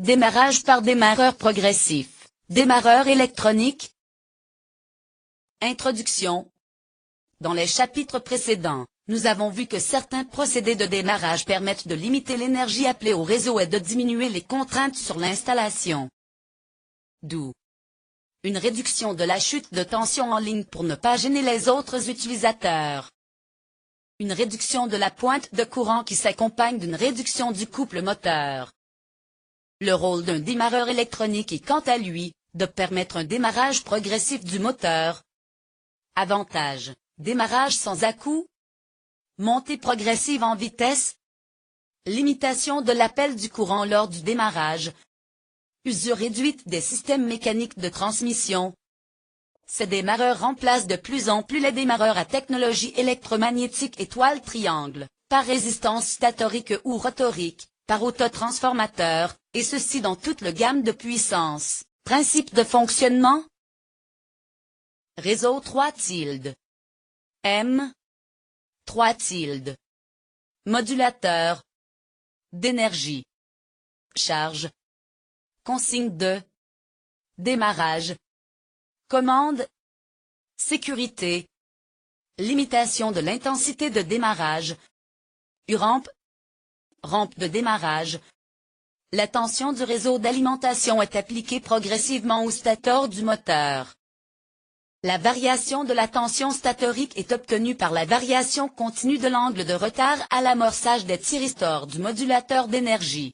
Démarrage par démarreur progressif. Démarreur électronique. Introduction. Dans les chapitres précédents, nous avons vu que certains procédés de démarrage permettent de limiter l'énergie appelée au réseau et de diminuer les contraintes sur l'installation. D'où une réduction de la chute de tension en ligne pour ne pas gêner les autres utilisateurs. Une réduction de la pointe de courant qui s'accompagne d'une réduction du couple moteur. Le rôle d'un démarreur électronique est quant à lui, de permettre un démarrage progressif du moteur. Avantages: démarrage sans à-coups, montée progressive en vitesse, limitation de l'appel du courant lors du démarrage, usure réduite des systèmes mécaniques de transmission. Ces démarreurs remplacent de plus en plus les démarreurs à technologie électromagnétique étoile triangle, par résistance statorique ou rotorique, par autotransformateur, et ceci dans toute la gamme de puissance. Principe de fonctionnement. Réseau 3 tilde. M. 3 tilde. Modulateur. D'énergie. Charge. Consigne de démarrage. Commande. Sécurité. Limitation de l'intensité de démarrage. U-rampe. Rampe de démarrage. La tension du réseau d'alimentation est appliquée progressivement au stator du moteur. La variation de la tension statorique est obtenue par la variation continue de l'angle de retard à l'amorçage des thyristors du modulateur d'énergie.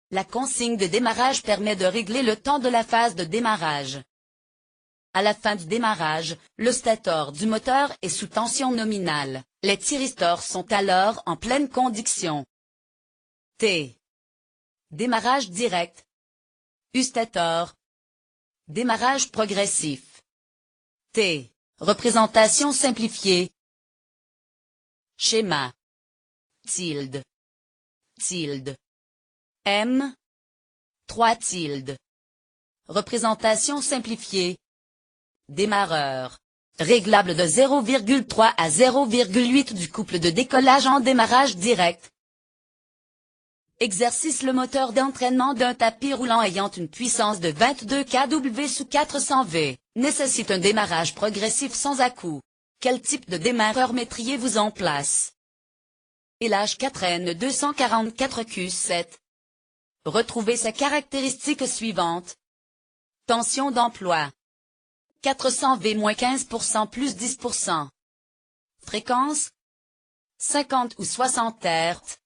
La consigne de démarrage permet de régler le temps de la phase de démarrage. À la fin du démarrage, le stator du moteur est sous tension nominale. Les thyristors sont alors en pleine conduction. T. Démarrage direct. U stator. Démarrage progressif. T. Représentation simplifiée. Schéma. Tilde. Tilde. M. 3 tilde. Représentation simplifiée. Démarreur. Réglable de 0,3 à 0,8 du couple de décollage en démarrage direct. Exercice: le moteur d'entraînement d'un tapis roulant ayant une puissance de 22 kW sous 400 V, nécessite un démarrage progressif sans à-coups. Quel type de démarreur mettriez-vous en place? LH4N 244Q7. Retrouvez ses caractéristiques suivantes. Tension d'emploi. 400 V-15% plus 10%. Fréquence. 50 ou 60 Hz.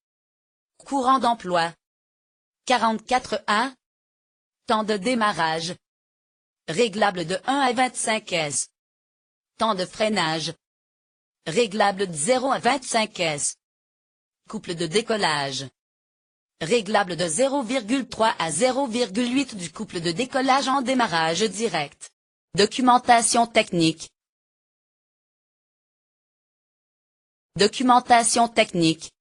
Courant d'emploi. 44 A. Temps de démarrage. Réglable de 1 à 25 S. Temps de freinage. Réglable de 0 à 25 S. Couple de décollage. Réglable de 0,3 à 0,8 du couple de décollage en démarrage direct. Documentation technique. Documentation technique.